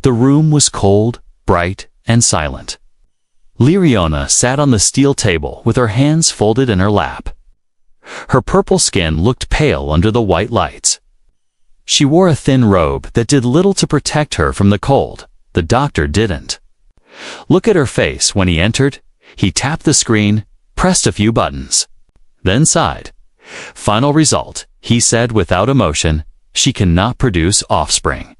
The room was cold, bright, and silent. Liriona sat on the steel table with her hands folded in her lap. Her purple skin looked pale under the white lights. She wore a thin robe that did little to protect her from the cold. The doctor didn't. Look at her face when he entered. He tapped the screen, pressed a few buttons, then sighed. Final result, he said without emotion, she cannot produce offspring.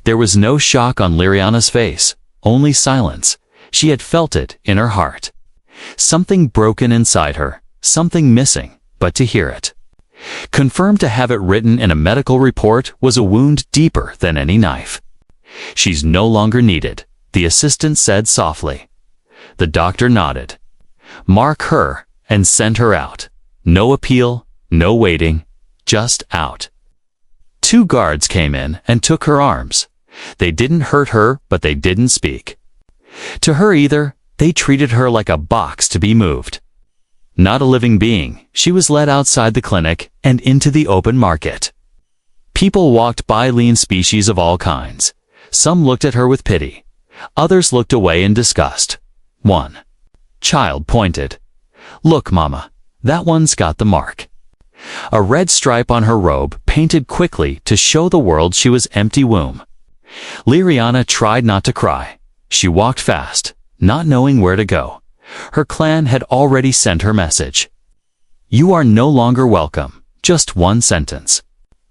There was no shock on Liriana's face, only silence. She had felt it in her heart. Something broken inside her, something missing, but to hear it. Confirmed to have it written in a medical report was a wound deeper than any knife. She's no longer needed, the assistant said softly. The doctor nodded. Mark her and send her out. No appeal, no waiting, just out. 2 guards came in and took her arms. They didn't hurt her, but they didn't speak. To her either, they treated her like a box to be moved. Not a living being, she was led outside the clinic and into the open market. People walked by, lean species of all kinds. Some looked at her with pity. Others looked away in disgust. One child pointed. Look, Mama, that one's got the mark. A red stripe on her robe painted quickly to show the world she was empty womb. Liriana tried not to cry. She walked fast, not knowing where to go. Her clan had already sent her message. You are no longer welcome. Just one sentence.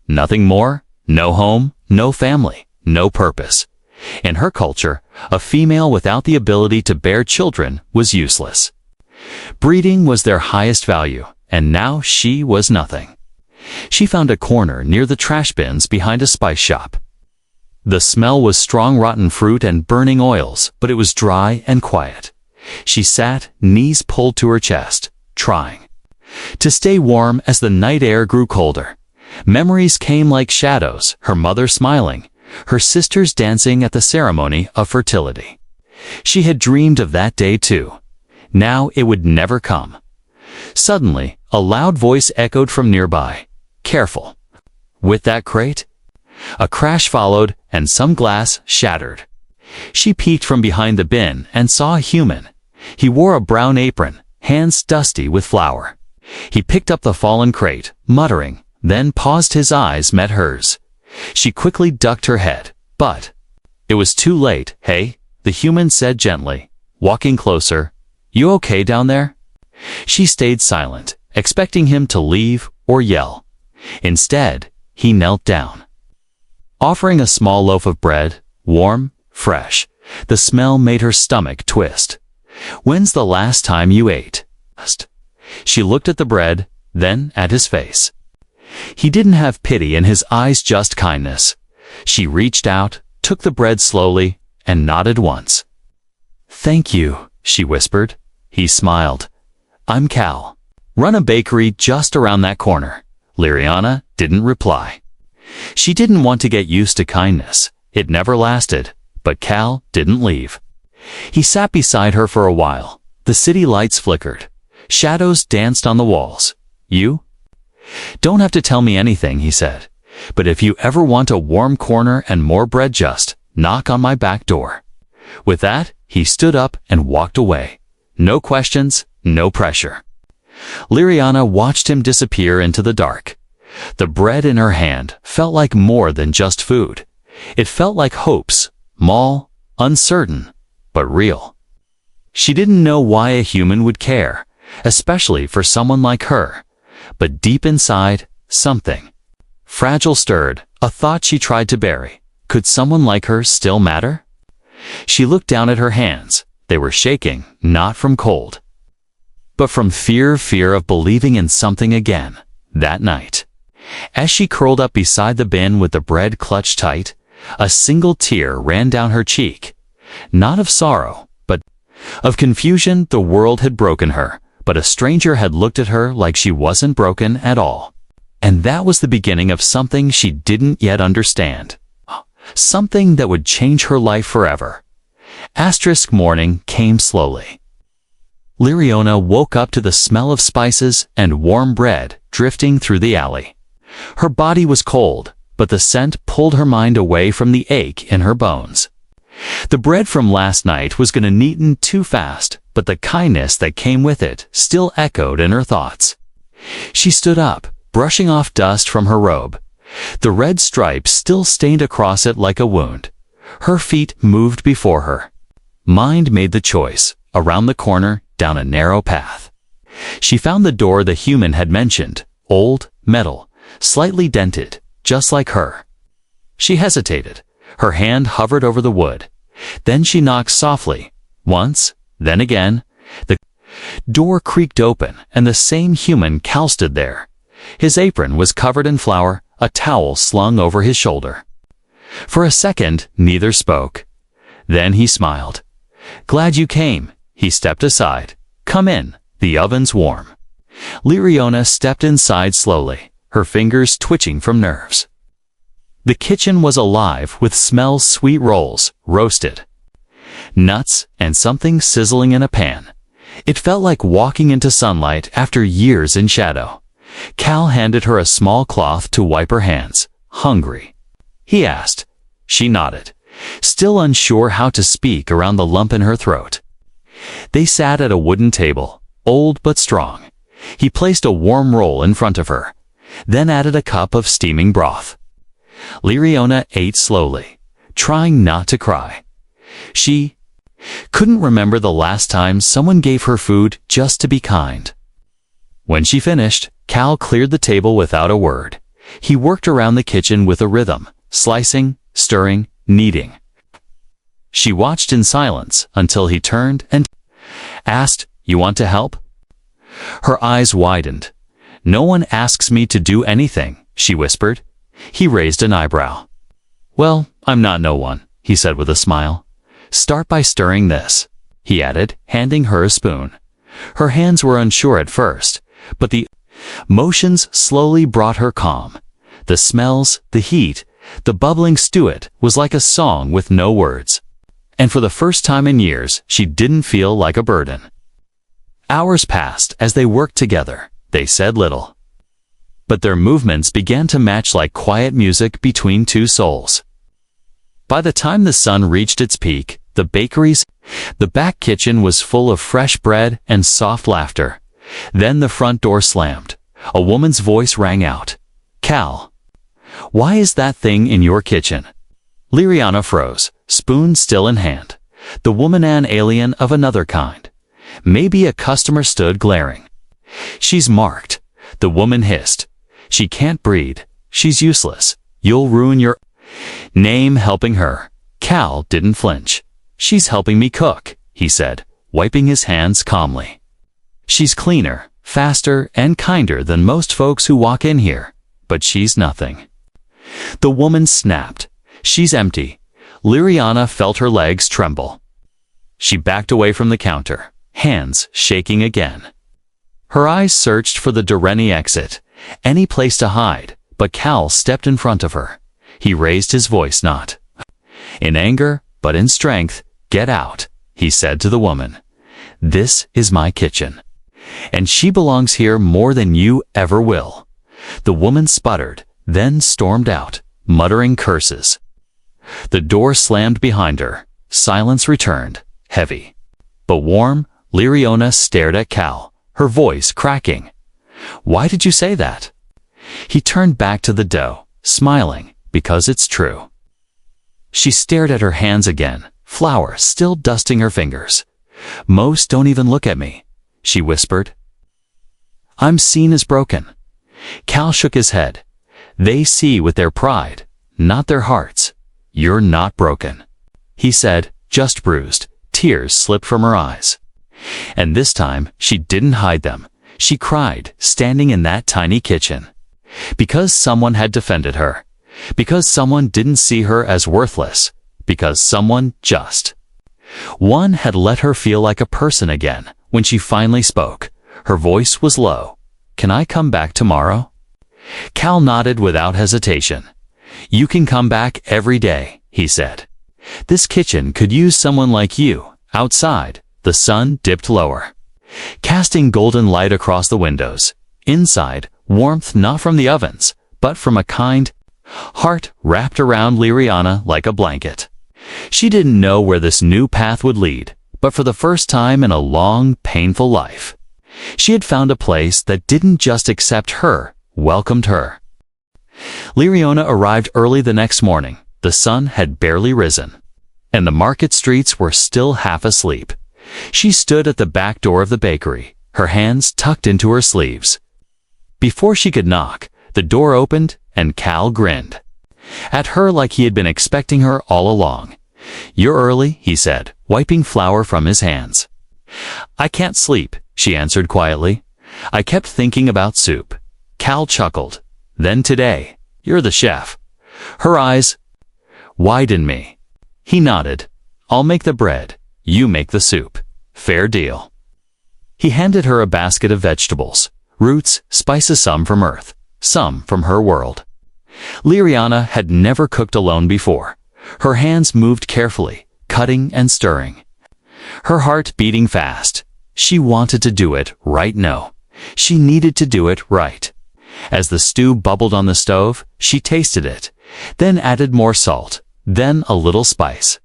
Nothing more, no home, no family, no purpose. In her culture, a female without the ability to bear children was useless. Breeding was their highest value, and now she was nothing. She found a corner near the trash bins behind a spice shop. The smell was strong rotten fruit and burning oils, but it was dry and quiet. She sat, knees pulled to her chest, trying to stay warm as the night air grew colder. Memories came like shadows, her mother smiling, her sisters dancing at the ceremony of fertility. She had dreamed of that day too. Now it would never come. Suddenly, a loud voice echoed from nearby. Careful. With that crate? A crash followed, and some glass shattered. She peeked from behind the bin and saw a human. He wore a brown apron, hands dusty with flour. He picked up the fallen crate, muttering, then paused. His eyes met hers. She quickly ducked her head, but it was too late. Hey, the human said gently, walking closer. You okay down there? She stayed silent, expecting him to leave or yell. Instead, he knelt down, offering a small loaf of bread, warm, fresh. The smell made her stomach twist. When's the last time you ate? She looked at the bread, then at his face. He didn't have pity in his eyes, just kindness. She reached out, took the bread slowly, and nodded once. Thank you, she whispered. He smiled. I'm Cal. Run a bakery just around that corner. Liriana didn't reply. She didn't want to get used to kindness. It never lasted, but Cal didn't leave. He sat beside her for a while. The city lights flickered. Shadows danced on the walls. You? Don't have to tell me anything, he said. But if you ever want a warm corner and more bread, just knock on my back door. With that, he stood up and walked away. No questions, no pressure. Liriana watched him disappear into the dark. The bread in her hand felt like more than just food. It felt like hopes, small, uncertain, but real. She didn't know why a human would care, especially for someone like her. But deep inside, something fragile stirred, a thought she tried to bury. Could someone like her still matter? She looked down at her hands. They were shaking, not from cold, but from fear of believing in something again. That night, as she curled up beside the bin with the bread clutched tight, a single tear ran down her cheek. Not of sorrow, but of confusion. The world had broken her, but a stranger had looked at her like she wasn't broken at all. And that was the beginning of something she didn't yet understand. Something that would change her life forever. Morning came slowly. Liriona woke up to the smell of spices and warm bread drifting through the alley. Her body was cold, but the scent pulled her mind away from the ache in her bones. The bread from last night was going to neaten too fast, but the kindness that came with it still echoed in her thoughts. She stood up, brushing off dust from her robe. The red stripes still stained across it like a wound. Her feet moved before her. Mind made the choice, around the corner, down a narrow path. She found the door the human had mentioned, old, metal, slightly dented, just like her. She hesitated. Her hand hovered over the wood. Then she knocked softly, once, then again. The door creaked open, and the same human Cal stood there. His apron was covered in flour, a towel slung over his shoulder. For a second, neither spoke. Then he smiled. "Glad you came." He stepped aside. "Come in. The oven's warm." Liriona stepped inside slowly, her fingers twitching from nerves. The kitchen was alive with smells: sweet rolls, roasted nuts, and something sizzling in a pan. It felt like walking into sunlight after years in shadow. Cal handed her a small cloth to wipe her hands. "Hungry?" he asked. She nodded, still unsure how to speak around the lump in her throat. They sat at a wooden table, old but strong. He placed a warm roll in front of her, then added a cup of steaming broth. Liriona ate slowly, trying not to cry. She couldn't remember the last time someone gave her food just to be kind. When she finished, Cal cleared the table without a word. He worked around the kitchen with a rhythm, slicing, stirring, kneading. She watched in silence until he turned and asked, "You want to help?" Her eyes widened. "No one asks me to do anything," she whispered. He raised an eyebrow. "Well, I'm not no one," he said with a smile. "Start by stirring this," he added, handing her a spoon. Her hands were unsure at first, but the motions slowly brought her calm. The smells, the heat, the bubbling stew was like a song with no words. And for the first time in years, she didn't feel like a burden. Hours passed as they worked together. They said little, but their movements began to match like quiet music between two souls. By the time the sun reached its peak, the back kitchen was full of fresh bread and soft laughter. Then the front door slammed. A woman's voice rang out. "Cal, why is that thing in your kitchen?" Liriona froze, spoon still in hand. The woman, an alien of another kind. Maybe a customer, stood glaring. "She's marked," the woman hissed. "She can't breed. She's useless. You'll ruin your name helping her." Cal didn't flinch. "She's helping me cook," he said, wiping his hands calmly. "She's cleaner, faster, and kinder than most folks who walk in here, but she's nothing." The woman snapped. "She's empty." Liriona felt her legs tremble. She backed away from the counter, hands shaking again. Her eyes searched for the Doreni exit, any place to hide, but Cal stepped in front of her. He raised his voice, not in anger, but in strength. "Get out," he said to the woman. "This is my kitchen, and she belongs here more than you ever will." The woman sputtered, then stormed out, muttering curses. The door slammed behind her. Silence returned, heavy but warm. Liriona stared at Cal, her voice cracking. "Why did you say that?" He turned back to the dough, smiling, "Because it's true." She stared at her hands again, flour still dusting her fingers. "Most don't even look at me," she whispered. "I'm seen as broken." Cal shook his head. "They see with their pride, not their hearts. You're not broken," he said, just bruised. Tears slipped from her eyes. And this time, she didn't hide them. She cried, standing in that tiny kitchen. Because someone had defended her. Because someone didn't see her as worthless. Because someone one had let her feel like a person again. When she finally spoke, her voice was low. "Can I come back tomorrow?" Cal nodded without hesitation. "You can come back every day," he said. "This kitchen could use someone like you." Outside, the sun dipped lower, casting golden light across the windows. Inside, warmth not from the ovens, but from a kind Heart wrapped around Liriana like a blanket. She didn't know where this new path would lead, but for the first time in a long, painful life, she had found a place that didn't just accept her, welcomed her. Liriana arrived early the next morning. The sun had barely risen, and the market streets were still half asleep. She stood at the back door of the bakery, her hands tucked into her sleeves. Before she could knock, the door opened and Cal grinned at her like he had been expecting her all along. "You're early," he said, wiping flour from his hands. "I can't sleep," she answered quietly. "I kept thinking about soup." Cal chuckled. "Then today, you're the chef." Her eyes widened me. He nodded. "I'll make the bread. You make the soup. Fair deal." He handed her a basket of vegetables, roots, spices, some from Earth, some from her world. Liriana had never cooked alone before. Her hands moved carefully, cutting and stirring. Her heart beating fast. She wanted to do it right now. She needed to do it right. As the stew bubbled on the stove, she tasted it, then added more salt, then a little spice.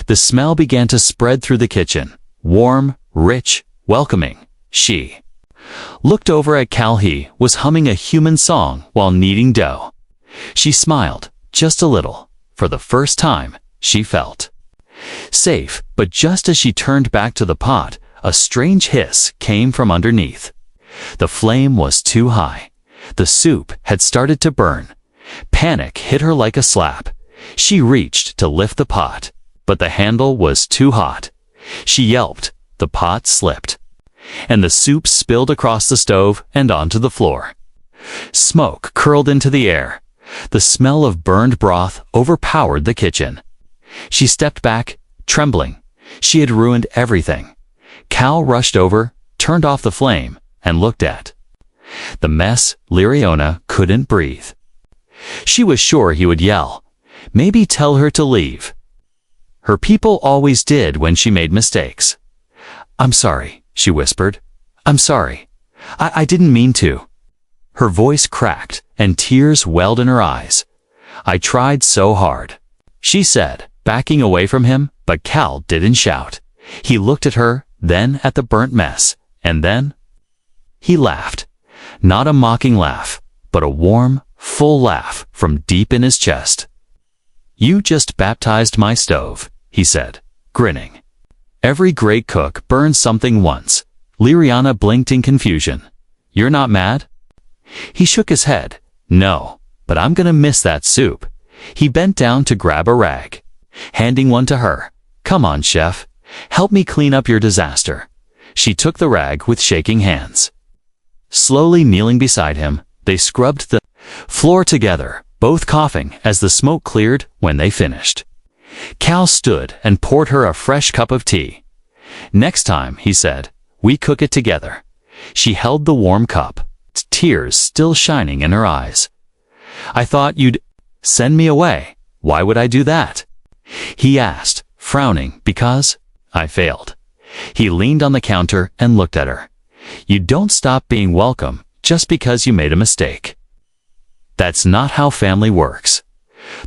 The smell began to spread through the kitchen, warm, rich, welcoming. She looked over at Cal. He was humming a human song while kneading dough. She smiled, just a little. For the first time, she felt safe, but just as she turned back to the pot, a strange hiss came from underneath. The flame was too high. The soup had started to burn. Panic hit her like a slap. She reached to lift the pot, but the handle was too hot. She yelped. The pot slipped, and the soup spilled across the stove and onto the floor. Smoke curled into the air. The smell of burned broth overpowered the kitchen. She stepped back, trembling. She had ruined everything. Cal rushed over, turned off the flame, and looked at the mess. Liriana couldn't breathe. She was sure he would yell, maybe tell her to leave. Her people always did when she made mistakes. "I'm sorry," she whispered. "I'm sorry. I didn't mean to." Her voice cracked, and tears welled in her eyes. "I tried so hard," she said, backing away from him, but Cal didn't shout. He looked at her, then at the burnt mess, and then he laughed. Not a mocking laugh, but a warm, full laugh from deep in his chest. "You just baptized my stove," he said, grinning. "Every great cook burns something once." Liriana blinked in confusion. "You're not mad?" He shook his head. "No, but I'm gonna miss that soup." He bent down to grab a rag, handing one to her. "Come on, chef. Help me clean up your disaster." She took the rag with shaking hands. Slowly kneeling beside him, they scrubbed the floor together, both coughing as the smoke cleared when they finished. Cal stood and poured her a fresh cup of tea. "Next time," he said, "we cook it together." She held the warm cup, tears still shining in her eyes. "I thought you'd send me away." "Why would I do that?" he asked, frowning. "Because I failed." He leaned on the counter and looked at her. "You don't stop being welcome just because you made a mistake. That's not how family works."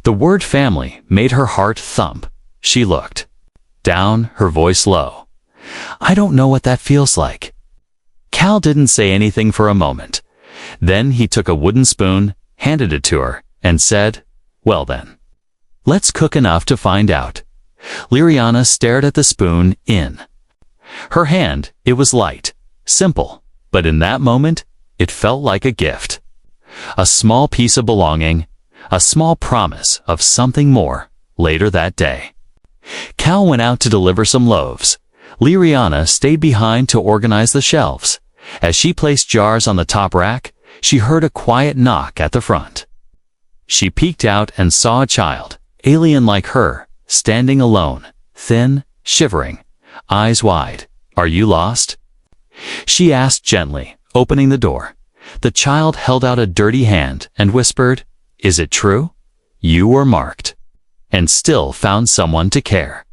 The word family made her heart thump. She looked down, her voice low. "I don't know what that feels like." Cal didn't say anything for a moment. Then he took a wooden spoon, handed it to her, and said, "Well then, let's cook enough to find out." Liriana stared at the spoon in her hand. It was light, simple, but in that moment, it felt like a gift. A small piece of belonging, a small promise of something more. Later that day, Cal went out to deliver some loaves. Liriana stayed behind to organize the shelves. As she placed jars on the top rack, she heard a quiet knock at the front. She peeked out and saw a child, alien like her, standing alone, thin, shivering, eyes wide. "Are you lost?" she asked gently, opening the door. The child held out a dirty hand and whispered, "Is it true? You were marked, and still found someone to care."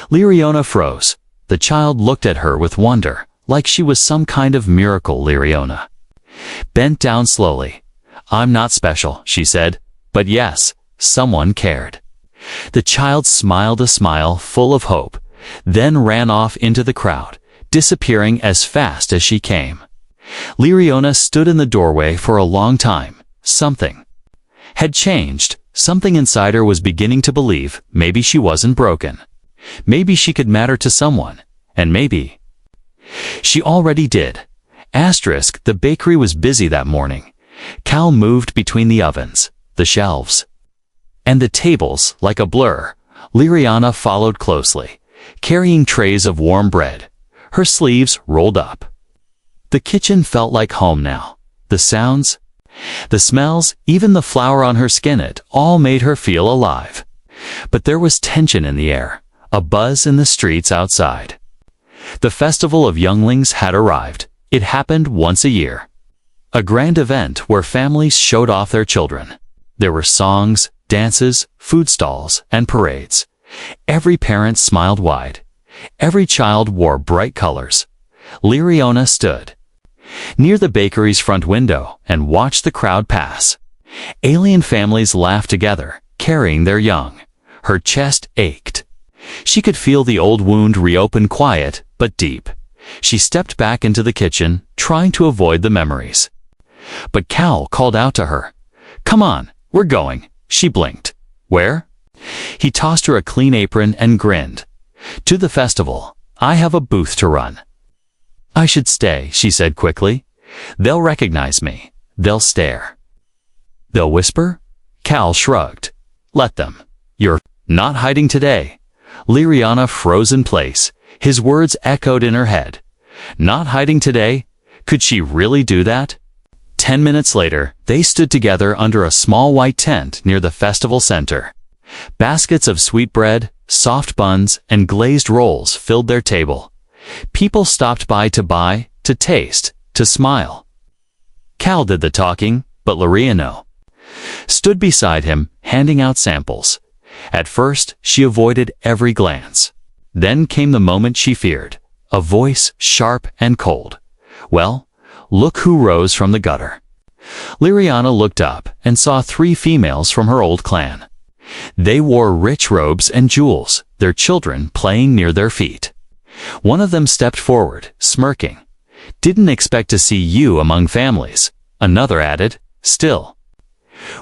Liriana froze. The child looked at her with wonder, like she was some kind of miracle. Liriana bent down slowly. "I'm not special," she said, But yes, someone cared. The child smiled a smile full of hope, then ran off into the crowd, disappearing as fast as she came. Liriona stood in the doorway for a long time. Something had changed. Something inside her was beginning to believe maybe she wasn't broken. Maybe she could matter to someone. And maybe she already did. Asterisk, the bakery was busy that morning. Cal moved between the ovens, the shelves, and the tables like a blur. Liriana followed closely, carrying trays of warm bread, her sleeves rolled up. The kitchen felt like home now. The sounds, the smells, even the flour on her skin, it all made her feel alive. But there was tension in the air, a buzz in the streets outside. The Festival of Younglings had arrived. It happened once a year. A grand event where families showed off their children. There were songs, dances, food stalls, and parades. Every parent smiled wide. Every child wore bright colors. Liriona stood near the bakery's front window and watched the crowd pass. Alien families laughed together, carrying their young. Her chest ached. She could feel the old wound reopen, quiet but deep. She stepped back into the kitchen, trying to avoid the memories. But Cal called out to her. "Come on, we're going." She blinked. "Where?" He tossed her a clean apron and grinned. "To the festival. I have a booth to run." "I should stay," she said quickly. "They'll recognize me. They'll stare. They'll whisper?" Cal shrugged. "Let them. You're not hiding today." Liriana froze in place. His words echoed in her head. Not hiding today? Could she really do that? 10 minutes later, they stood together under a small white tent near the festival center. Baskets of sweetbread, soft buns, and glazed rolls filled their table. People stopped by to buy, to taste, to smile. Cal did the talking, but Liriana stood beside him, handing out samples. At first, she avoided every glance. Then came the moment she feared, a voice sharp and cold. "Well, look who rose from the gutter." Liriana looked up and saw 3 females from her old clan. They wore rich robes and jewels, their children playing near their feet. One of them stepped forward, smirking. "Didn't expect to see you among families." Another added, "Still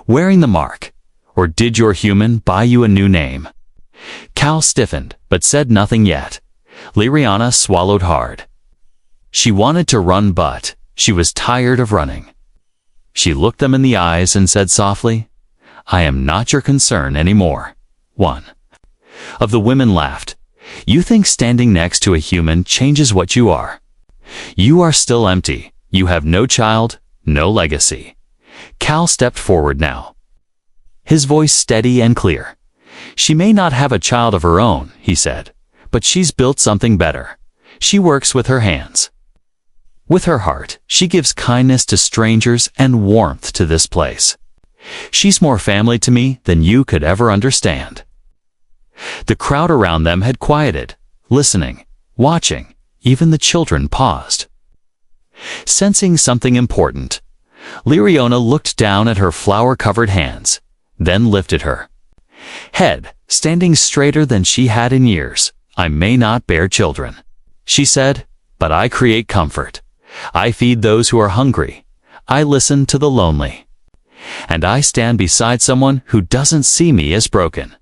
wearing the mark. Or did your human buy you a new name?" Cal stiffened, but said nothing yet. Liriana swallowed hard. She wanted to run, but she was tired of running. She looked them in the eyes and said softly, "I am not your concern anymore." One of the women laughed. "You think standing next to a human changes what you are? You are still empty. You have no child, no legacy." Cal stepped forward now, his voice steady and clear. "She may not have a child of her own," he said, "but she's built something better. She works with her hands. With her heart, she gives kindness to strangers and warmth to this place. She's more family to me than you could ever understand." The crowd around them had quieted, listening, watching. Even the children paused, sensing something important. Liriona looked down at her flour-covered hands, then lifted her head, standing straighter than she had in years. "I may not bear children," she said, "but I create comfort. I feed those who are hungry. I listen to the lonely. And I stand beside someone who doesn't see me as broken."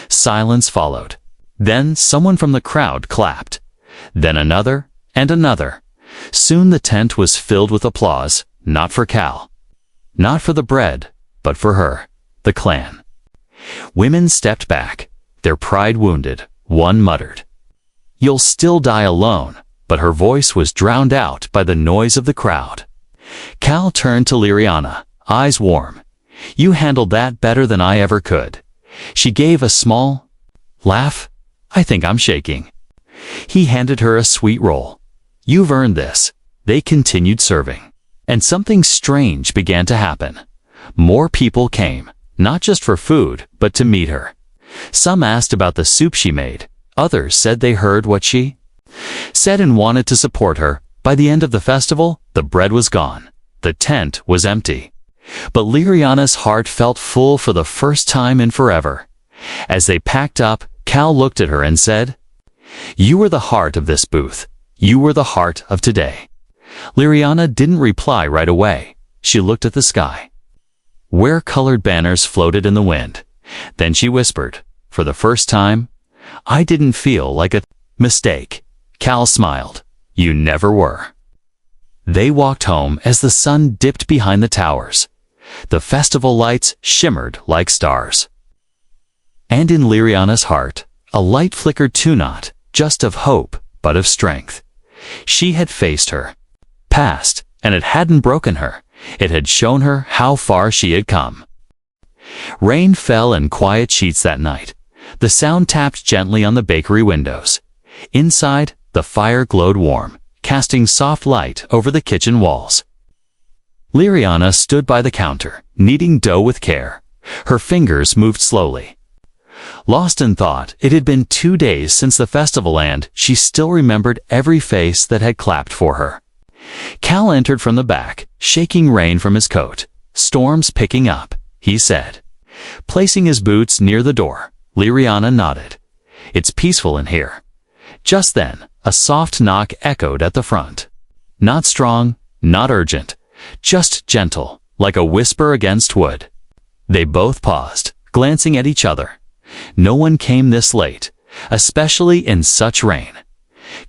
Silence followed. Then someone from the crowd clapped. Then another and another. Soon the tent was filled with applause, not for Cal, not for the bread, but for her, the clan. Women stepped back, their pride wounded. One muttered, "You'll still die alone," but her voice was drowned out by the noise of the crowd. Cal turned to Liriana, eyes warm. "You handled that better than I ever could." She gave a small laugh. "I think I'm shaking." He handed her a sweet roll. "You've earned this." They continued serving. And something strange began to happen. More people came, not just for food, but to meet her. Some asked about the soup she made. Others said they heard what she said and wanted to support her. By the end of the festival, the bread was gone. The tent was empty. But Liriana's heart felt full for the first time in forever. As they packed up, Cal looked at her and said, "You were the heart of this booth. You were the heart of today." Liriana didn't reply right away. She looked at the sky, where colored banners floated in the wind. Then she whispered, "For the first time, I didn't feel like a mistake." Cal smiled. "You never were." They walked home as the sun dipped behind the towers. The festival lights shimmered like stars. And in Liriana's heart, a light flickered too, not just of hope, but of strength. She had faced her past, and it hadn't broken her. It had shown her how far she had come. Rain fell in quiet sheets that night. The sound tapped gently on the bakery windows. Inside, the fire glowed warm, casting soft light over the kitchen walls. Liriana stood by the counter, kneading dough with care. Her fingers moved slowly. Lost in thought, it had been 2 days since the festival, and she still remembered every face that had clapped for her. Cal entered from the back, shaking rain from his coat. "Storm's picking up," he said. Placing his boots near the door, Liriana nodded. "It's peaceful in here." Just then, a soft knock echoed at the front. Not strong, not urgent, just gentle, like a whisper against wood. They both paused, glancing at each other. No one came this late, especially in such rain.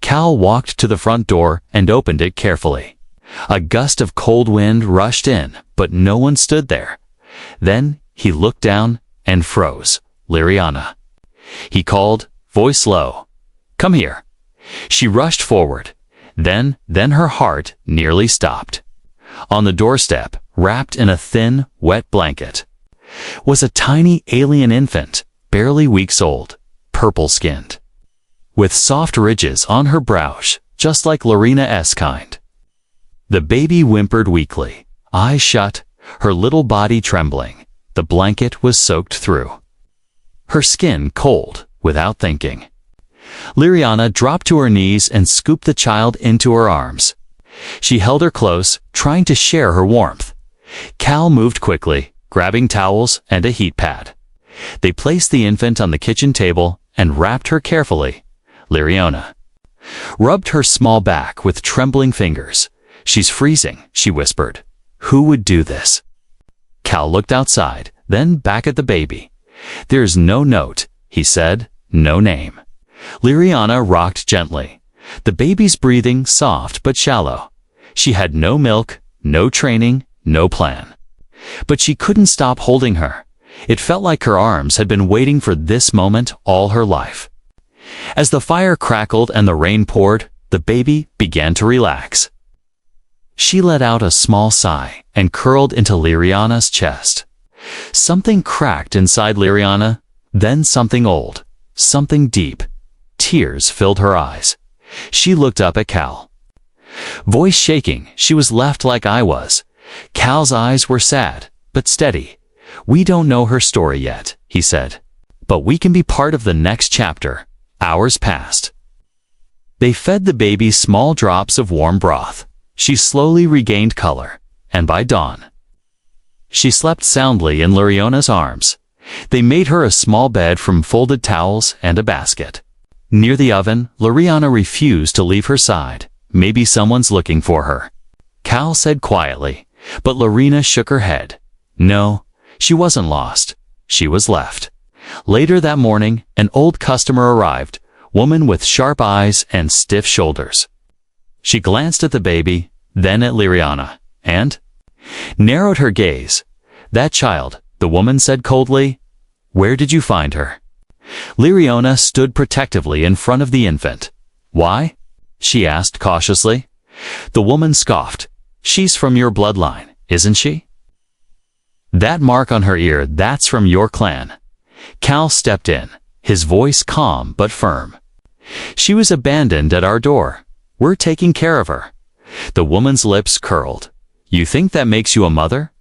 Cal walked to the front door and opened it carefully. A gust of cold wind rushed in, but no one stood there. Then he looked down and froze. "Liriana." He called, voice low. "Come here." She rushed forward. Then her heart nearly stopped. On the doorstep, wrapped in a thin, wet blanket, was a tiny alien infant, barely weeks old, purple-skinned, with soft ridges on her brows, just like Lorena-esque kind. The baby whimpered weakly, eyes shut, her little body trembling. The blanket was soaked through, her skin cold, without thinking. Liriana dropped to her knees and scooped the child into her arms. She held her close, trying to share her warmth. Cal moved quickly, grabbing towels and a heat pad. They placed the infant on the kitchen table and wrapped her carefully. Liriana rubbed her small back with trembling fingers. "She's freezing," she whispered. "Who would do this?" Cal looked outside, then back at the baby. "There's no note," he said, "no name." Liriana rocked gently. The baby's breathing soft but shallow. She had no milk, no training, no plan. But she couldn't stop holding her. It felt like her arms had been waiting for this moment all her life. As the fire crackled and the rain poured, the baby began to relax. She let out a small sigh and curled into Liriana's chest. Something cracked inside Liriana, then something old, something deep. Tears filled her eyes. She looked up at Cal. Voice shaking, she was left like I was. Cal's eyes were sad, but steady. "We don't know her story yet," he said. "But we can be part of the next chapter." Hours passed. They fed the baby small drops of warm broth. She slowly regained color, and by dawn, she slept soundly in Liriana's arms. They made her a small bed from folded towels and a basket. Near the oven, Liriana refused to leave her side. "Maybe someone's looking for her," Cal said quietly, but Lorena shook her head. No, she wasn't lost. She was left. Later that morning, an old customer arrived, woman with sharp eyes and stiff shoulders. She glanced at the baby, then at Liriana, and narrowed her gaze. "That child," the woman said coldly. "Where did you find her?" Liriana stood protectively in front of the infant. "Why?" she asked cautiously. The woman scoffed. "She's from your bloodline, isn't she? That mark on her ear, that's from your clan." Cal stepped in, his voice calm but firm. "She was abandoned at our door. We're taking care of her." The woman's lips curled. "You think that makes you a mother?"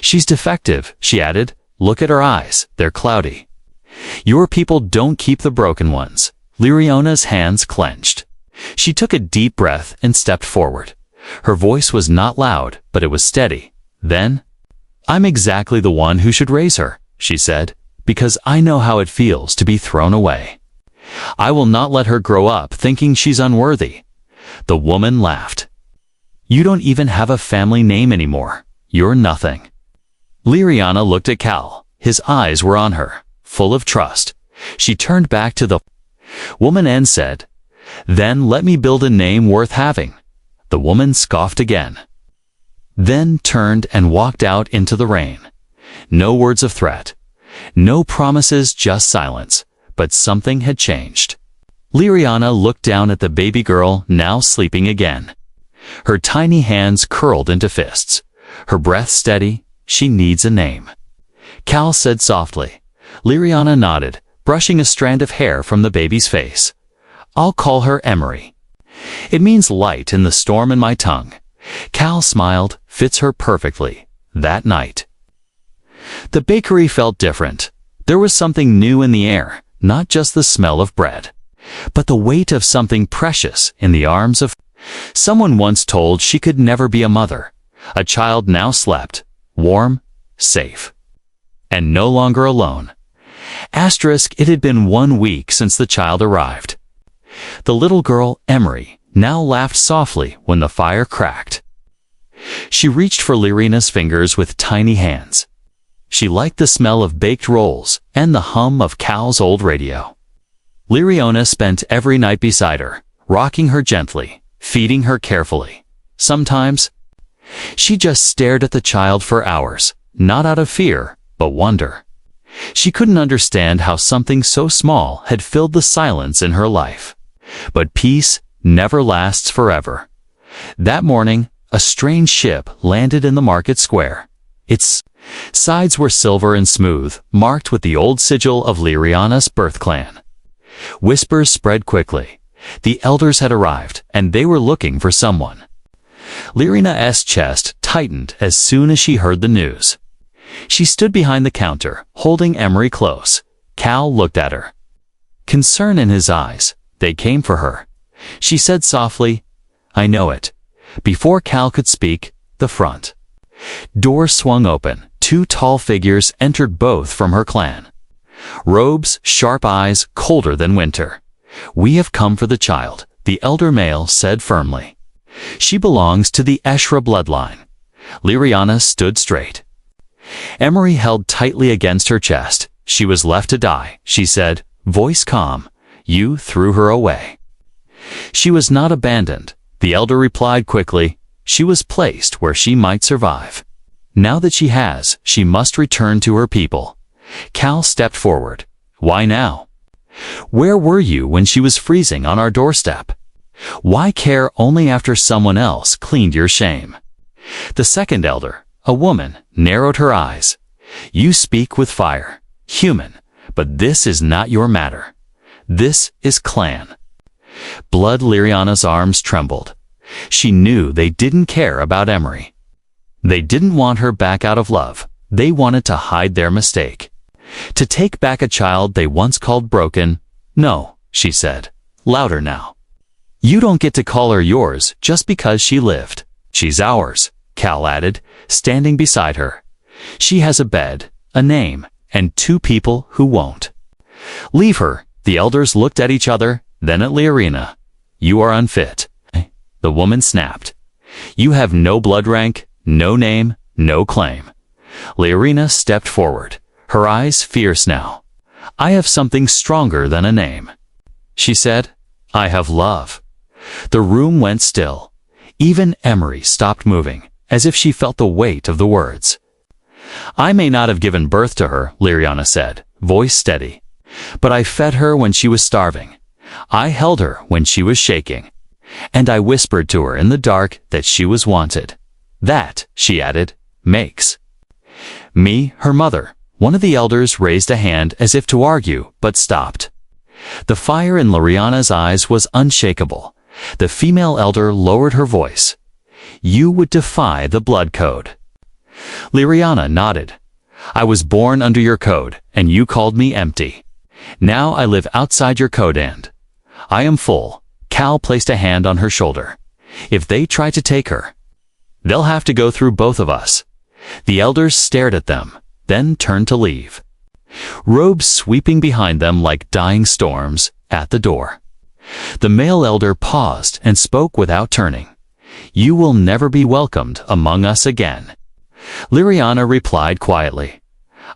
"She's defective," she added. "Look at her eyes, they're cloudy." "Your people don't keep the broken ones." Liriana's hands clenched. She took a deep breath and stepped forward. Her voice was not loud, but it was steady. "Then, I'm exactly the one who should raise her, she said, because I know how it feels to be thrown away. I will not let her grow up thinking she's unworthy. The woman laughed. You don't even have a family name anymore. You're nothing. Liriana looked at Cal. His eyes were on her, full of trust. She turned back to the woman and said, Then let me build a name worth having. The woman scoffed again, then turned and walked out into the rain. No words of threat, no promises, just silence, but something had changed. Liriana looked down at the baby girl, now sleeping again. Her tiny hands curled into fists, her breath steady. She needs a name. Cal said softly. Liriana nodded, brushing a strand of hair from the baby's face. I'll call her Emery. It means light in the storm in my tongue. Cal smiled, fits her perfectly. That night. The bakery felt different. There was something new in the air, not just the smell of bread, but the weight of something precious in the arms of someone once told she could never be a mother. A child now slept, warm, safe, and no longer alone. Asterisk, it had been 1 week since the child arrived. The little girl, Emery, now laughed softly when the fire cracked. She reached for Liriana's fingers with tiny hands. She liked the smell of baked rolls and the hum of Cal's old radio. Liriana spent every night beside her, rocking her gently, feeding her carefully. Sometimes, she just stared at the child for hours, not out of fear, but wonder. She couldn't understand how something so small had filled the silence in her life. But peace never lasts forever. That morning, a strange ship landed in the market square. Its sides were silver and smooth, marked with the old sigil of Liriana's birth clan. Whispers spread quickly. The elders had arrived, and they were looking for someone. Liriana's chest tightened as soon as she heard the news. She stood behind the counter, holding Emery close. Cal looked at her. Concern in his eyes. They came for her. She said softly, I know it. Before Cal could speak, the front door swung open. 2 tall figures entered, both from her clan. Robes, sharp eyes, colder than winter. We have come for the child, the elder male said firmly. She belongs to the Eshra bloodline. Liriana stood straight. Emery held tightly against her chest. She was left to die, she said, voice calm. You threw her away. She was not abandoned, the elder replied quickly. She was placed where she might survive. Now that she has, she must return to her people. Cal stepped forward. Why now? Where were you when she was freezing on our doorstep? Why care only after someone else cleaned your shame? The second elder, a woman, narrowed her eyes. You speak with fire, human, but this is not your matter. This is clan. Blood. Liriana's arms trembled. She knew they didn't care about Emery. They didn't want her back out of love. They wanted to hide their mistake. To take back a child they once called broken. No, she said, louder now. You don't get to call her yours just because she lived. She's ours, Cal added, standing beside her. She has a bed, a name, and 2 people who won't. Leave her. The elders looked at each other, then at Liriana. You are unfit. The woman snapped. You have no blood rank, no name, no claim. Liriana stepped forward, her eyes fierce now. I have something stronger than a name. She said, I have love. The room went still. Even Emery stopped moving, as if she felt the weight of the words. I may not have given birth to her, Liriana said, voice steady. But I fed her when she was starving. I held her when she was shaking. And I whispered to her in the dark that she was wanted. That, she added, makes me her mother. One of the elders raised a hand as if to argue, but stopped. The fire in Liriana's eyes was unshakable. The female elder lowered her voice. You would defy the blood code. Liriana nodded. I was born under your code, and you called me empty. Now I live outside your code and I am full. Cal placed a hand on her shoulder. If they try to take her, they'll have to go through both of us. The elders stared at them, then turned to leave, robes sweeping behind them like dying storms at the door. The male elder paused and spoke without turning. "You will never be welcomed among us again." Liriana replied quietly,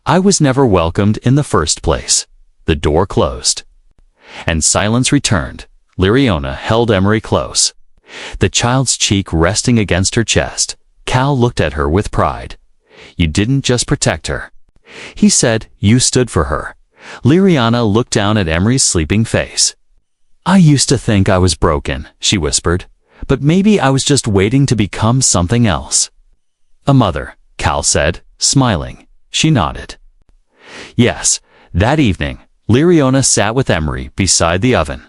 "I was never welcomed in the first place." The door closed, and silence returned. Liriana held Emery close, the child's cheek resting against her chest. Cal looked at her with pride. "You didn't just protect her," he said, "you stood for her." Liriana looked down at Emery's sleeping face. "I used to think I was broken," she whispered, "but maybe I was just waiting to become something else." "A mother," Cal said, smiling. She nodded. Yes, that evening, Liriana sat with Emery beside the oven,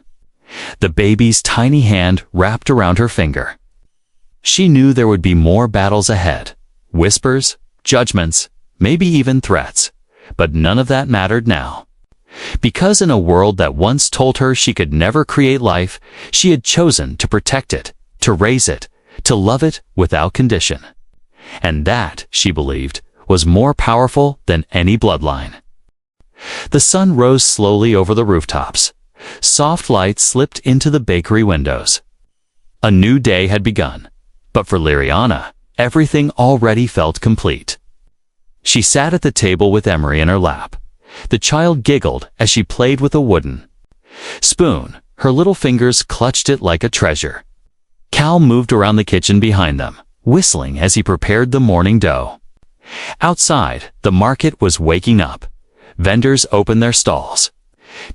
the baby's tiny hand wrapped around her finger. She knew there would be more battles ahead, whispers, judgments, maybe even threats, but none of that mattered now. Because in a world that once told her she could never create life, she had chosen to protect it, to raise it, to love it without condition. And that, she believed, was more powerful than any bloodline. The sun rose slowly over the rooftops. Soft light slipped into the bakery windows. A new day had begun, but for Liriana, everything already felt complete. She sat at the table with Emery in her lap. The child giggled as she played with a wooden spoon. Her little fingers clutched it like a treasure. Cal moved around the kitchen behind them, whistling as he prepared the morning dough. Outside, the market was waking up. Vendors opened their stalls.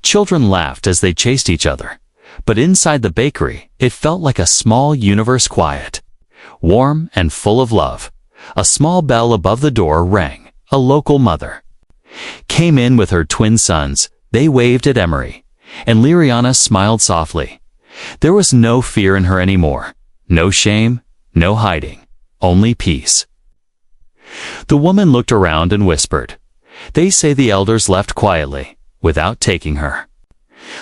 Children laughed as they chased each other. But inside the bakery, it felt like a small universe, quiet, warm and full of love. A small bell above the door rang. A local mother came in with her twin sons. They waved at Emery, and Liriana smiled softly. There was no fear in her anymore. No shame, no hiding, only peace. The woman looked around and whispered, "They say the elders left quietly, without taking her."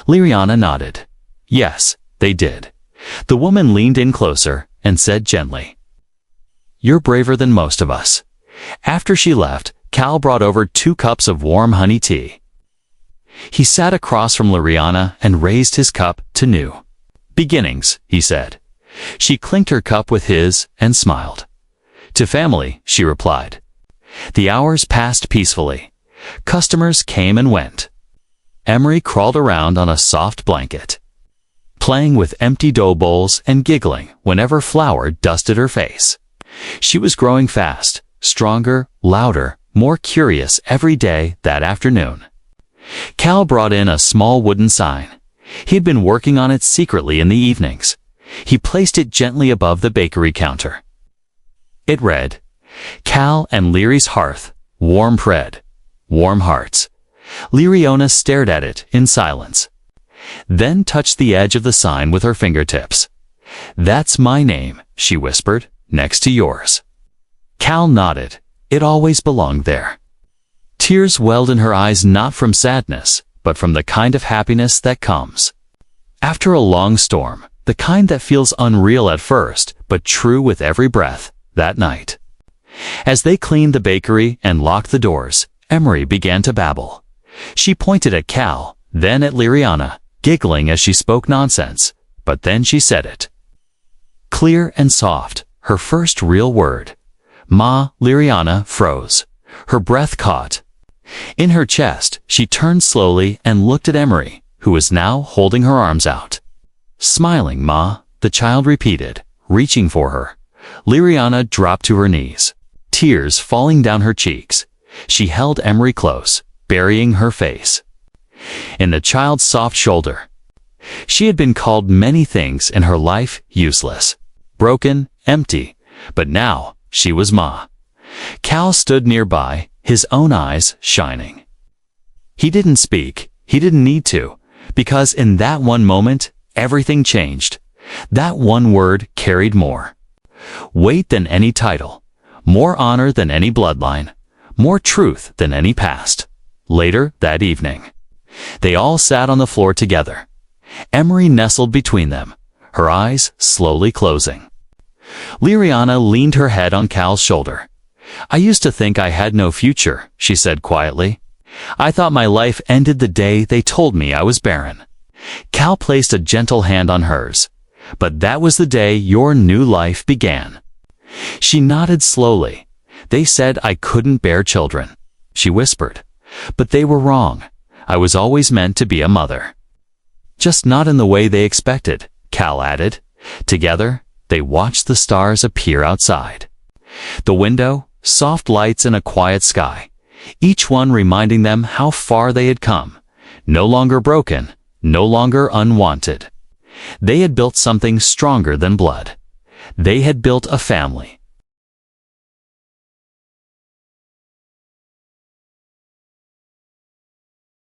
Liriana nodded. Yes, they did. The woman leaned in closer and said gently, "You're braver than most of us." After she left, Cal brought over 2 cups of warm honey tea. He sat across from Liriana and raised his cup to new beginnings, he said. She clinked her cup with his and smiled. "To family," she replied. The hours passed peacefully. Customers came and went. Emery crawled around on a soft blanket, playing with empty dough bowls and giggling whenever flour dusted her face. She was growing fast, stronger, louder, more curious every day that afternoon. Cal brought in a small wooden sign. He had been working on it secretly in the evenings. He placed it gently above the bakery counter. It read, "Cal and Leary's hearth, warm bread, warm hearts." Liriana stared at it in silence, then touched the edge of the sign with her fingertips. "That's my name," she whispered, "next to yours." Cal nodded. It always belonged there. Tears welled in her eyes, not from sadness, but from the kind of happiness that comes after a long storm, the kind that feels unreal at first, but true with every breath. That night, as they cleaned the bakery and locked the doors, Emery began to babble. She pointed at Cal, then at Liriana, giggling as she spoke nonsense, but then she said it. Clear and soft, her first real word. "Ma." Liriana froze. Her breath caught in her chest. She turned slowly and looked at Emery, who was now holding her arms out. "Smiling, Ma," the child repeated, reaching for her. Liriana dropped to her knees, tears falling down her cheeks. She held Emery close, burying her face in the child's soft shoulder. She had been called many things in her life: useless, broken, empty, but now she was Ma. Cal stood nearby, his own eyes shining. He didn't speak. He didn't need to, because in that one moment, everything changed. That one word carried more weight than any title, more honor than any bloodline, more truth than any past. Later that evening, they all sat on the floor together. Emery nestled between them, her eyes slowly closing. Liriana leaned her head on Cal's shoulder. "I used to think I had no future," she said quietly. "I thought my life ended the day they told me I was barren." Cal placed a gentle hand on hers. "But that was the day your new life began." She nodded slowly. "They said I couldn't bear children," she whispered. "But they were wrong. I was always meant to be a mother." "Just not in the way they expected," Cal added. Together, they watched the stars appear outside. The window, soft lights and a quiet sky, each one reminding them how far they had come. No longer broken, no longer unwanted. They had built something stronger than blood. They had built a family.